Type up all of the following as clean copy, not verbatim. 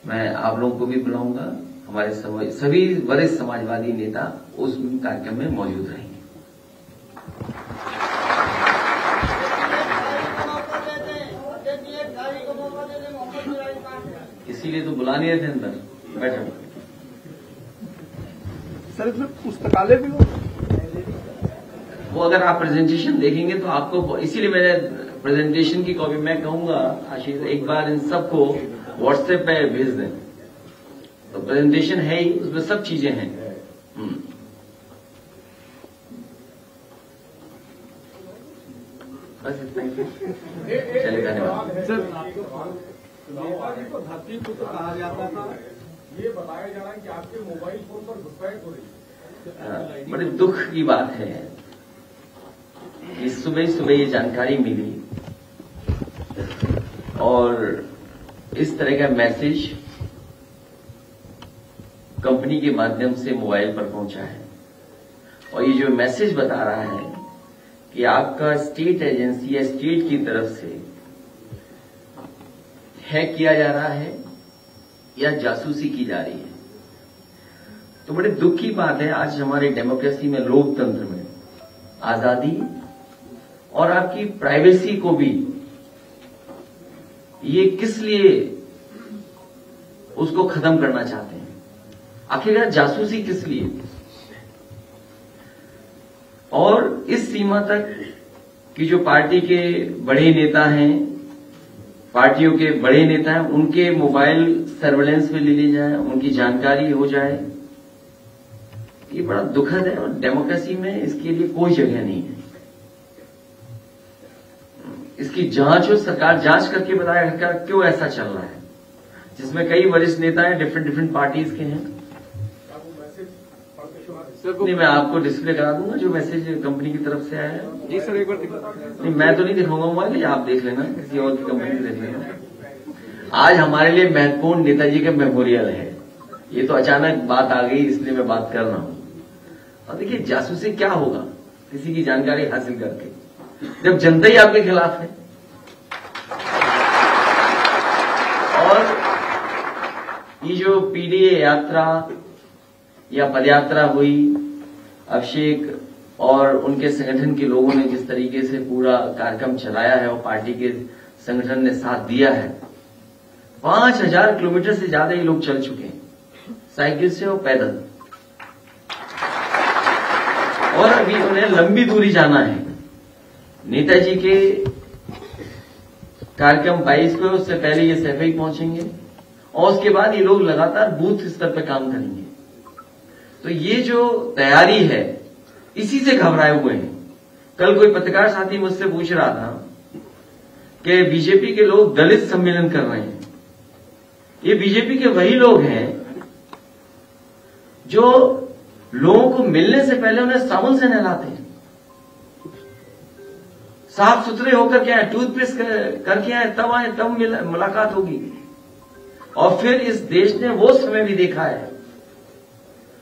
मैं आप लोगों को भी बुलाऊंगा। हमारे सभी वरिष्ठ समाजवादी नेता उस कार्यक्रम में मौजूद रहेंगे। इसीलिए तो बुला नहीं रहे थे अंदर। बैठो सर, इसमें पुस्तकालय भी हो। वो अगर आप प्रेजेंटेशन देखेंगे तो आपको, इसीलिए मैंने प्रेजेंटेशन की कॉपी मैं कहूंगा आशीष एक बार इन सबको व्हाट्सएप पे भेज दें। तो प्रेजेंटेशन है ही, उसमें सब चीजें हैं। बस इतना ही। चलिए, धन्यवाद। नेताजी को धरती पुत्र कहा जाता था, ये बताया जा रहा है कि आपके मोबाइल फोन पर घुसपैठ हो रही है। बड़े दुख की बात है कि सुबह सुबह ये जानकारी मिली और इस तरह का मैसेज कंपनी के माध्यम से मोबाइल पर पहुंचा है। और ये जो मैसेज बता रहा है कि आपका स्टेट एजेंसी या स्टेट की तरफ से हैक किया जा रहा है या जासूसी की जा रही है। तो बड़े दुख की बात है, आज हमारे डेमोक्रेसी में, लोकतंत्र में आजादी और आपकी प्राइवेसी को भी ये किस लिए उसको खत्म करना चाहते हैं। आखिरकार जासूसी किस लिए? और इस सीमा तक कि जो पार्टी के बड़े नेता हैं, पार्टियों के बड़े नेता हैं, उनके मोबाइल सर्वेलेंस में ले ली जाए, उनकी जानकारी हो जाए, ये बड़ा दुखद है। और डेमोक्रेसी में इसके लिए कोई जगह नहीं है। इसकी जांच हो, सरकार जांच करके बताएगा क्यों ऐसा चल रहा है, जिसमें कई वरिष्ठ नेता हैं, डिफरेंट पार्टीज के हैं। नहीं, मैं आपको डिस्प्ले करा दूंगा जो मैसेज कंपनी की तरफ से आया है। जी सर, एक बार नहीं, मैं तो नहीं दिखाऊंगा मोबाइल, आप देख लेना, किसी और की कंपनी से देख लेना। आज हमारे लिए महत्वपूर्ण नेताजी का मेमोरियल है। ये तो अचानक बात आ गई, इसलिए मैं बात कर रहा हूं। और देखिए, जासूसी क्या होगा किसी की जानकारी हासिल करके, जब जनता ही आपके खिलाफ है। और ये जो पीडीए यात्रा या पदयात्रा हुई, अभिषेक और उनके संगठन के लोगों ने जिस तरीके से पूरा कार्यक्रम चलाया है और पार्टी के संगठन ने साथ दिया है, 5000 किलोमीटर से ज्यादा ये लोग चल चुके हैं, साइकिल से और पैदल। और अभी उन्हें लंबी दूरी जाना है। नेताजी के कार्यक्रम 22 को, उससे पहले ये सैफई पहुंचेंगे और उसके बाद ये लोग लगातार बूथ स्तर पर काम करेंगे। तो ये जो तैयारी है, इसी से घबराए हुए हैं। कल कोई पत्रकार साथी मुझसे पूछ रहा था कि बीजेपी के लोग दलित सम्मेलन कर रहे हैं। ये बीजेपी के वही लोग हैं जो लोगों को मिलने से पहले उन्हें साबुन से नहलाते हैं, साफ सुथरे होकर के आए, टूथपेस्ट करके आए, तब आए, तब मुलाकात होगी। और फिर इस देश ने वो समय भी देखा है,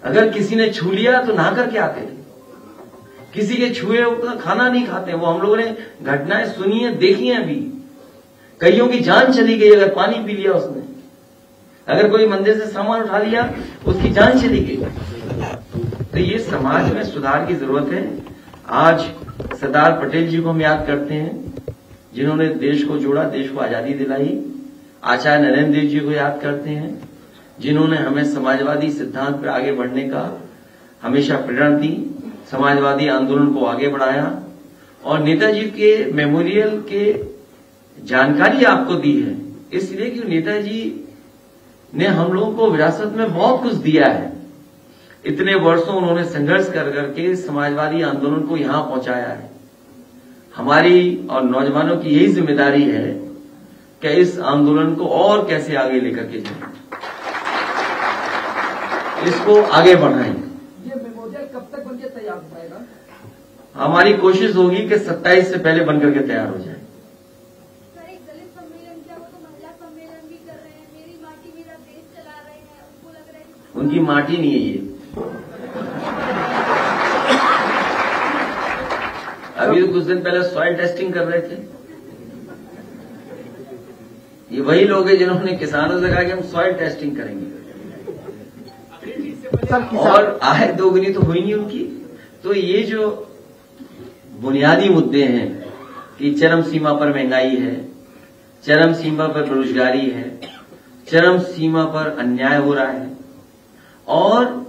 अगर किसी ने छू लिया तो नहा करके आते थे, किसी के छुए का खाना नहीं खाते। वो हम लोगों ने घटनाएं सुनी है, देखी है। अभी कईयों की जान चली गई अगर पानी पी लिया उसने, अगर कोई मंदिर से सामान उठा लिया उसकी जान चली गई। तो ये समाज में सुधार की जरूरत है। आज सरदार पटेल जी को हम याद करते हैं, जिन्होंने देश को जोड़ा, देश को आजादी दिलाई। आचार्य नरेंद्र देव जी को याद करते हैं, जिन्होंने हमें समाजवादी सिद्धांत पर आगे बढ़ने का हमेशा प्रेरणा दी, समाजवादी आंदोलन को आगे बढ़ाया। और नेताजी के मेमोरियल के जानकारी आपको दी है, इसलिए कि नेताजी ने हम लोगों को विरासत में बहुत कुछ दिया है। इतने वर्षों उन्होंने संघर्ष कर करके समाजवादी आंदोलन को यहां पहुंचाया है। हमारी और नौजवानों की यही जिम्मेदारी है कि इस आंदोलन को और कैसे आगे लेकर के जाएं, इसको आगे बढ़ाएं। ये मेमोरियल कब तक बनके तैयार हो पाएगा? हमारी कोशिश होगी कि 27 से पहले बनकर के तैयार हो जाए। सर, एक दलित सम्मेलन किया, वो तो महिला सम्मेलन भी कर रहे हैं, मेरी माटी मेरा देश चला रहे हैं, उनको लग रहा है कि उनकी माटी नहीं है ये। अभी तो कुछ दिन पहले सॉइल टेस्टिंग कर रहे थे। ये वही लोग हैं जिन्होंने किसानों से कहा कि हम सॉइल टेस्टिंग करेंगे, और आय दोगुनी तो हुई नहीं उनकी। तो ये जो बुनियादी मुद्दे हैं कि चरम सीमा पर महंगाई है, चरम सीमा पर बेरोजगारी है, चरम सीमा पर अन्याय हो रहा है, और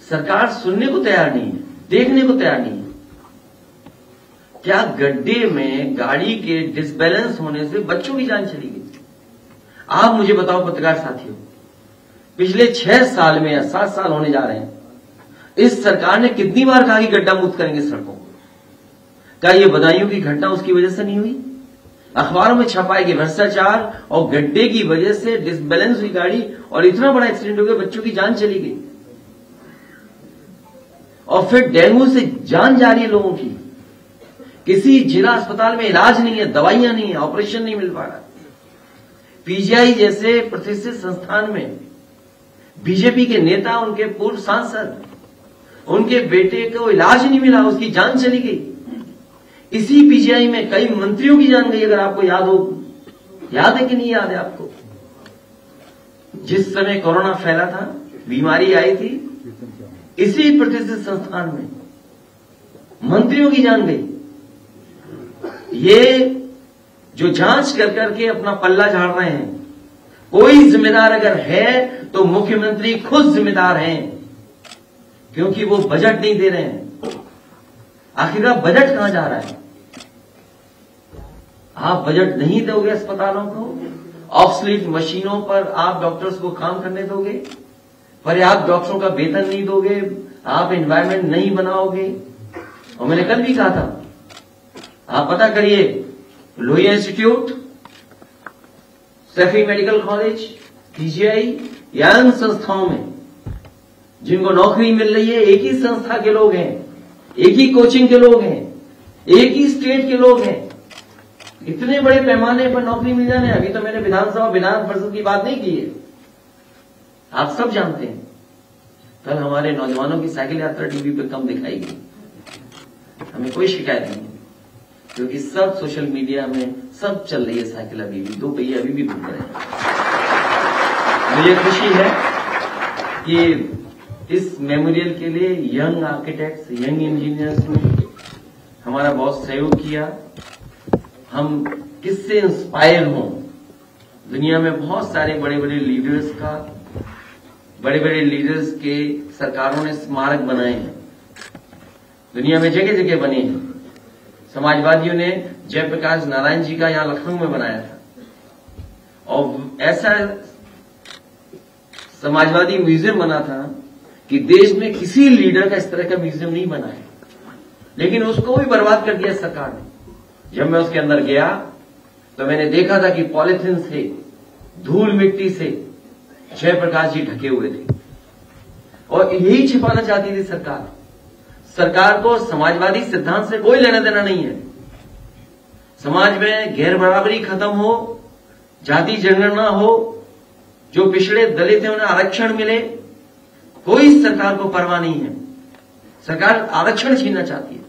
सरकार सुनने को तैयार नहीं है, देखने को तैयार नहीं है। क्या गड्ढे में गाड़ी के डिसबैलेंस होने से बच्चों की जान चली गई? आप मुझे बताओ पत्रकार साथियों, पिछले 6 साल में या 7 साल होने जा रहे हैं, इस सरकार ने कितनी बार कहा कि गड्ढा मुक्त करेंगे सड़कों को? क्या ये बदायूं की घटना उसकी वजह से नहीं हुई? अखबारों में छपा है कि भ्रष्टाचार और गड्ढे की वजह से डिसबैलेंस हुई गाड़ी और इतना बड़ा एक्सीडेंट हो गया, बच्चों की जान चली गई। और फिर डेंगू से जान जा रही है लोगों की, किसी जिला अस्पताल में इलाज नहीं है, दवाइयां नहीं है, ऑपरेशन नहीं मिल पा रहा। पीजीआई जैसे प्रतिष्ठित संस्थान में बीजेपी के नेता, उनके पूर्व सांसद, उनके बेटे को इलाज नहीं मिला, उसकी जान चली गई। इसी पीजीआई में कई मंत्रियों की जान गई, अगर आपको याद हो। याद है कि नहीं याद है आपको? जिस समय कोरोना फैला था, बीमारी आई थी, इसी प्रतिष्ठित संस्थान में मंत्रियों की जान गई। ये जो जांच कर करके अपना पल्ला झाड़ रहे हैं, कोई जिम्मेदार अगर है तो मुख्यमंत्री खुद जिम्मेदार हैं, क्योंकि वो बजट नहीं दे रहे हैं। आखिरकार बजट कहां जा रहा है? आप बजट नहीं दोगे अस्पतालों को, ऑब्सोलीट मशीनों पर आप डॉक्टर्स को काम करने दोगे, पर्याप्त डॉक्टरों का वेतन नहीं दोगे, आप एनवायरमेंट नहीं बनाओगे। और मैंने कल भी कहा था, आप पता करिए, Lohia institute, Saifi medical college, PGI, या इन संस्थाओं में जिनको नौकरी मिल रही है, एक ही संस्था के लोग हैं, एक ही कोचिंग के लोग हैं, एक ही स्टेट के लोग हैं। इतने बड़े पैमाने पर नौकरी मिल जाने, अभी तो मैंने विधानसभा विधान परिषद की बात नहीं की है, आप सब जानते हैं। कल हमारे नौजवानों की साइकिल यात्रा टीवी पर कम दिखाई गई, हमें कोई शिकायत नहीं है, क्योंकि सब सोशल मीडिया में सब चल रही है साइकिल, अभी भी 2 पहिए अभी भी घूम रहे हैं। मुझे खुशी है कि इस मेमोरियल के लिए यंग आर्किटेक्ट्स, यंग इंजीनियर्स ने हमारा बहुत सहयोग किया। हम किससे इंस्पायर हों? दुनिया में बहुत सारे बड़े बड़े लीडर्स का, बड़े बड़े लीडर्स के सरकारों ने स्मारक बनाए हैं, दुनिया में जगह जगह बने हैं। समाजवादियों ने जयप्रकाश नारायण जी का यहां लखनऊ में बनाया था, और ऐसा समाजवादी म्यूजियम बना था कि देश में किसी लीडर का इस तरह का म्यूजियम नहीं बना है, लेकिन उसको भी बर्बाद कर दिया सरकार ने। जब मैं उसके अंदर गया तो मैंने देखा था कि पॉलिथीन से, धूल मिट्टी से जयप्रकाश जी ढके हुए थे, और यही छिपाना चाहती थी सरकार। सरकार को समाजवादी सिद्धांत से कोई लेना देना नहीं है। समाज में गैर बराबरी खत्म हो, जाति जनगणना हो, जो पिछड़े दलित हैं उन्हें आरक्षण मिले, कोई सरकार को परवाह नहीं है। सरकार आरक्षण छीनना चाहती है,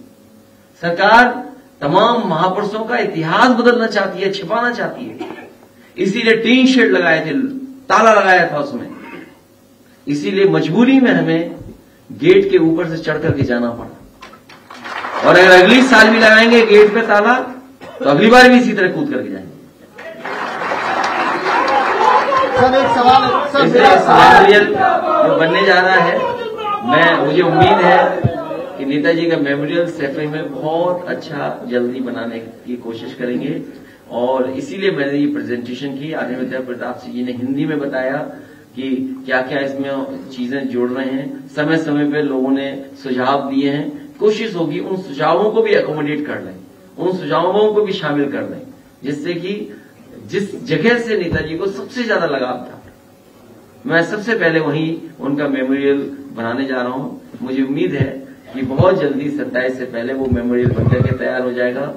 सरकार तमाम महापुरुषों का इतिहास बदलना चाहती है, छिपाना चाहती है। इसीलिए टीन शेड लगाए थे, ताला लगाया था उसमें, इसीलिए मजबूरी में हमें गेट के ऊपर से चढ़ करके जाना पड़ा। और अगर अगली साल भी लगाएंगे गेट पे ताला, तो अगली बार भी इसी तरह कूद करके जाएंगे। सर एक सवाल मेमोरियल जो बनने जा रहा है, मुझे उम्मीद है कि नेताजी का मेमोरियल सैफई में बहुत अच्छा जल्दी बनाने की कोशिश करेंगे, और इसीलिए मैंने ये प्रेजेंटेशन की। आदित्य प्रताप सिंह जी ने हिंदी में बताया कि क्या क्या इसमें चीजें जोड़ रहे हैं। समय समय पे लोगों ने सुझाव दिए हैं, कोशिश होगी उन सुझावों को भी एकोमोडेट कर लें, उन सुझावों को भी शामिल कर लें, जिससे कि जिस जगह से नेताजी को सबसे ज्यादा लगाव था, मैं सबसे पहले वहीं उनका मेमोरियल बनाने जा रहा हूं। मुझे उम्मीद है कि बहुत जल्दी 27 से पहले वो मेमोरियल बनकर के तैयार हो जाएगा।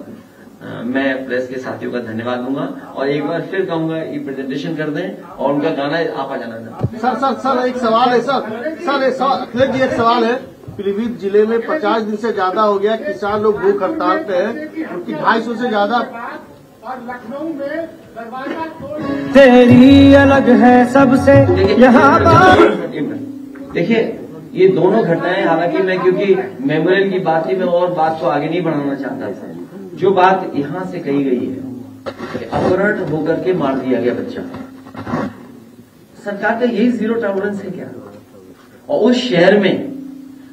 मैं प्रेस के साथियों का धन्यवाद दूंगा, और एक बार फिर कहूंगा ये प्रेजेंटेशन कर दें और उनका गाना आप आ जाना। सर एक सवाल है सर अखिलेश जी, एक सवाल है। पीलीभीत जिले में 50 दिन से ज्यादा हो गया किसान लोग भूख हड़ताल पे हैं, उनकी 250 से ज्यादा। और लखनऊ में तेरी अलग है सबसे यहाँ बात। देखिए ये दोनों घटनाएं, हालांकि मैं क्योंकि मेमोरियल की बात थी, मैं और बात को आगे नहीं बढ़ाना चाहता था। जो बात यहां से कही गई है कि अपहरण होकर के मार दिया गया बच्चा, सरकार का यही जीरो टॉलरेंस है क्या? और उस शहर में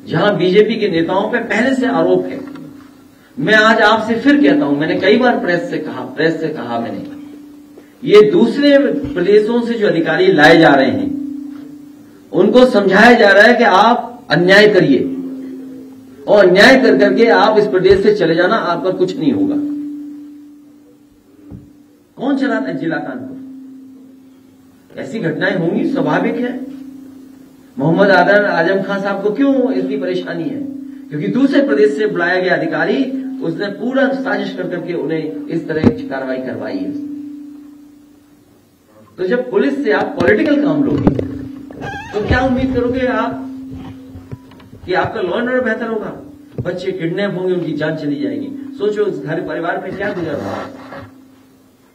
जहां बीजेपी के नेताओं पे पहले से आरोप है, मैं आज आपसे फिर कहता हूं, मैंने कई बार प्रेस से कहा मैंने, ये दूसरे प्रदेशों से जो अधिकारी लाए जा रहे हैं उनको समझाया जा रहा है कि आप अन्याय करिए और अन्याय कर करके आप इस प्रदेश से चले जाना, आप पर कुछ नहीं होगा। कौन चलाता है जिला कानपुर? ऐसी घटनाएं होंगी, स्वाभाविक है। मोहम्मद आजम खान साहब को क्यों इतनी परेशानी है? क्योंकि दूसरे प्रदेश से बुलाया गया अधिकारी, उसने पूरा साजिश कर करके उन्हें इस तरह की कार्रवाई करवाई है। तो जब पुलिस से आप पॉलिटिकल काम लोगे तो क्या उम्मीद करोगे आप कि आपका लॉ एंड ऑर्डर बेहतर होगा? बच्चे किडनैप होंगे, उनकी जान चली जाएगी। सोचो उस घर परिवार पे क्या गुजर रहा है,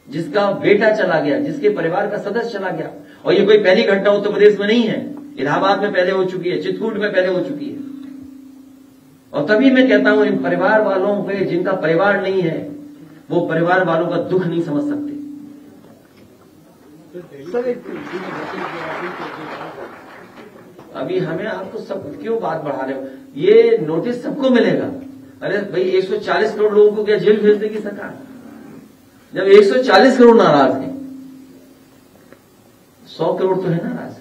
जिसका बेटा चला गया, जिसके परिवार का सदस्य चला गया। और ये कोई पहली घटना उत्तर प्रदेश में नहीं है, इलाहाबाद में पहले हो चुकी है, चित्रकूट में पहले हो चुकी है। और तभी मैं कहता हूं इन परिवार वालों पे, जिनका परिवार नहीं है, वो परिवार वालों का दुख नहीं समझ सकते। अभी हमें आपको सब क्यों बात बढ़ा रहे हो? ये नोटिस सबको मिलेगा। अरे भाई 140 करोड़ लोगों को क्या जेल भेज देगी सरकार? जब 140 करोड़ नाराज हैं, 100 करोड़ तो है नाराज।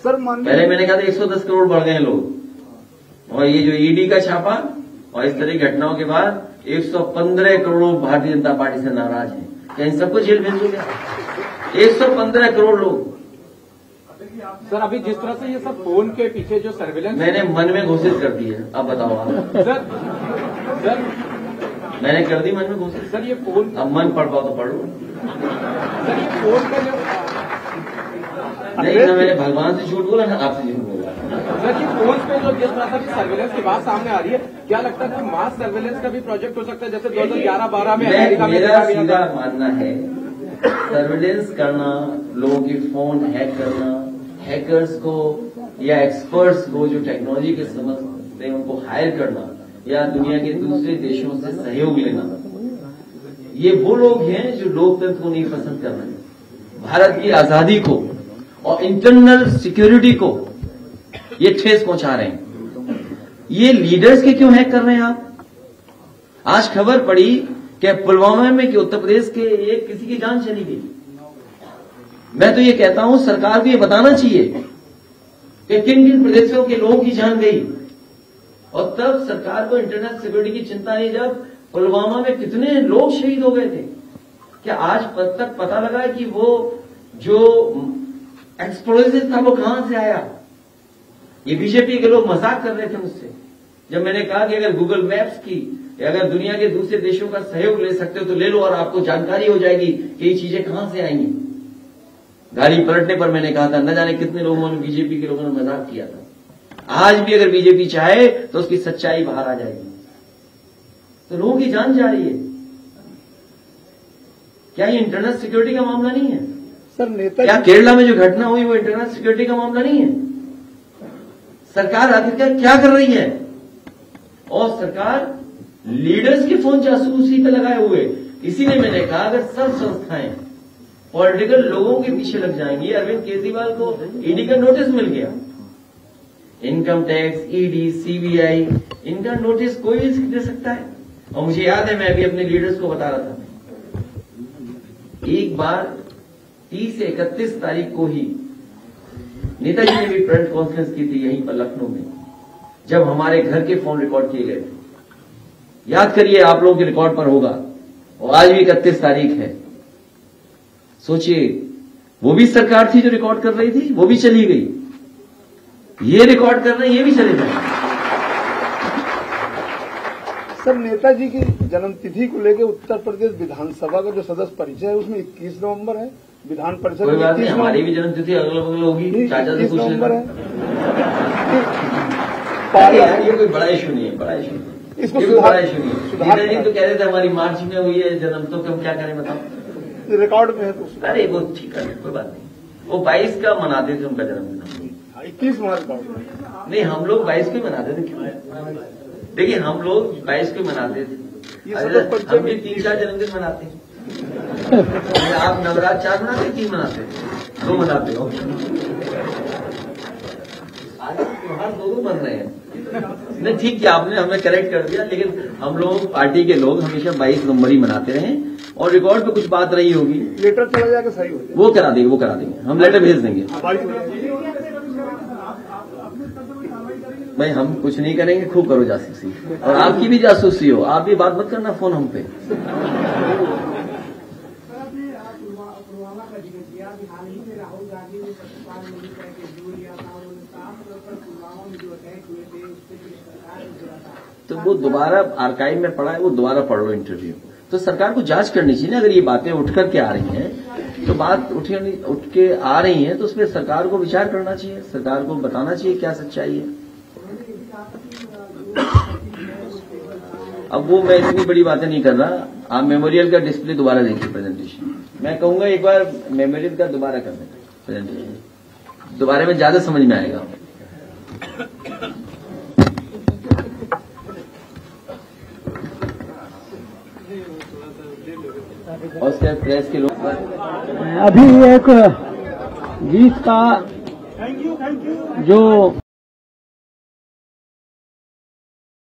सर पहले मैंने कहा था 110 करोड़ बढ़ गए लोग, और ये जो ईडी का छापा और इस तरह की घटनाओं के बाद 115 करोड़ भारतीय जनता पार्टी से नाराज हैं। क्या इन सबको जेल भेज दोगे? 115 करोड़ लोग। सर अभी जिस तरह से ये सब फोन के पीछे जो सर्विलेंस मैंने मन में घोषित कर दी है, अब बताओ आप। सर मैंने कर दी मन में घोषित। सर ये फोन, अब मन पढ़ पाओ तो पढ़ लो। सर ये फोन का जो, नहीं ना मैंने भगवान से झूठ बोला ना आपसे झूठ बोला। सर ये फोन पे जो जिस तरह से सर्विलेंस की बात सामने आ रही है, क्या लगता है कि मास सर्विलेंस का भी प्रोजेक्ट हो सकता है, जैसे 2011-12 में अमेरिका में मेरा सीधा मानना है, सर्विलेंस करना, लोगों की फोन हैक करना, हैकर्स को या एक्सपर्ट्स को जो टेक्नोलॉजी के समझते हैं उनको हायर करना, या दुनिया के दूसरे देशों से सहयोग लेना, ये वो लोग हैं जो लोकतंत्र को नहीं पसंद कर रहे हैं। भारत की आजादी को और इंटरनल सिक्योरिटी को ये ठेस पहुंचा रहे हैं। ये लीडर्स के क्यों हैक कर रहे हैं आप? आज खबर पड़ी कि पुलवामा में कि उत्तर प्रदेश के एक किसी की जान चली गई। मैं तो ये कहता हूं सरकार को ये बताना चाहिए कि किन किन प्रदेशों के लोगों की जान गई, और तब सरकार को इंटरनेशनल सिक्योरिटी की चिंता नहीं, जब पुलवामा में कितने लोग शहीद हो गए थे। क्या आज तक पता लगा है कि वो जो एक्सप्लोजिव था वो कहां से आया? ये बीजेपी के लोग मजाक कर रहे थे मुझसे जब मैंने कहा कि अगर गूगल मैप्स की, अगर दुनिया के दूसरे देशों का सहयोग ले सकते हो तो ले लो, और आपको जानकारी हो जाएगी कि ये चीजें कहां से आएंगी। गाड़ी पलटने पर मैंने कहा था, न जाने कितने लोगों ने, बीजेपी के लोगों ने मजाक किया था। आज भी अगर बीजेपी चाहे तो उसकी सच्चाई बाहर आ जाएगी। तो लोगों की जान जा रही है। क्या ये इंटरनल सिक्योरिटी का मामला नहीं है? सर नेता क्या केरला में जो घटना हुई वो इंटरनल सिक्योरिटी का मामला नहीं है? सरकार आखिरकार क्या कर रही है? और सरकार लीडर्स के फोन जासूसी पे लगाए हुए। इसीलिए मैंने कहा अगर सब संस्थाएं पॉलिटिकल लोगों के पीछे लग जाएंगी, अरविंद केजरीवाल को ईडी का नोटिस मिल गया, इनकम टैक्स, ईडी, सीबीआई, इनका नोटिस कोई भी दे सकता है। और मुझे याद है मैं अभी अपने लीडर्स को बता रहा था, एक बार 30 से 31 तारीख को ही नेताजी ने भी प्रेस कॉन्फ्रेंस की थी यहीं पर लखनऊ में, जब हमारे घर के फोन रिकॉर्ड किए गए थे। याद करिए, आप लोगों के रिकॉर्ड पर होगा। और आज भी 31 तारीख है। सोचिए, वो भी सरकार थी जो रिकॉर्ड कर रही थी, वो भी चली गई। ये रिकॉर्ड कर रहे हैं, ये भी चले जाए। सर नेताजी की जन्मतिथि को लेकर उत्तर प्रदेश विधानसभा का जो सदस्य परिचय है उसमें 21 नवंबर है, विधान परिषद कोई बात नहीं, हमारी भी जन्मतिथि अगल बगल होगी, चाचा से पूछ नवंबर लेना। है। ये कोई बड़ा इशू नहीं है, बड़ा इशू नहीं है, इसको ये कोई बड़ा इशू नहीं है। सुधार नेताजी तो कह रहे थे हमारी मार्च में हुई है जन्म, तो हम क्या करें बताओ। रिकॉर्ड में है तो उसका अरे वो ठीक है, कोई बात नहीं। वो 22 का मनाते थे उनका जन्मदिन हम लोग। 21 मार्च का होगा। नहीं, हम लोग 22 को मनाते थे। क्यों? देखिए, हम लोग 22 को मनाते थे। हम भी 3-4 जन्मदिन मनाते हैं। आप नवरात्र 4 मनाते, 3 मनाते, 2 मनाते हो। आज त्योहार 2 बन रहे हैं। नहीं, ठीक है, आपने हमें करेक्ट कर दिया, लेकिन हम लोग पार्टी के लोग हमेशा 22 नवंबर ही मनाते रहे। और रिकॉर्ड पे कुछ बात रही होगी, लेटर चला जाएगा, सही हो जाएगा। वो करा देंगे, हम लेटर भेज देंगे। भाई, हम कुछ नहीं करेंगे, खूब करो जासूसी, और आपकी भी जासूसी हो। आप भी बात मत करना फोन हम पे। पुलवामा का जिक्र किया कि हाल ही में राहुल गांधी ने सत्यपाल मलिक का एक वीडियो लिया था और उन्होंने साफ तौर पर पुलवामा में जो अटैक हुए थे उससे सरकार ने जुड़ा था। तो वो दोबारा आर्काइव में पड़ा है, वो दोबारा पढ़ लो इंटरव्यू। तो सरकार को जांच करनी चाहिए ना। अगर ये बातें उठ करके आ रही हैं, तो बात उठ के आ रही हैं, तो उसमें सरकार को विचार करना चाहिए, सरकार को बताना चाहिए क्या सच्चाई है। अब वो मैं इतनी बड़ी बातें नहीं कर रहा। आप मेमोरियल का डिस्प्ले दोबारा देखिए, प्रेजेंटेशन। मैं कहूंगा एक बार मेमोरियल का दोबारा कर दें प्रेजेंटेशन, दोबारा में ज्यादा समझ में आएगा। और उसके प्रेस के लोग अभी एक गीत का जो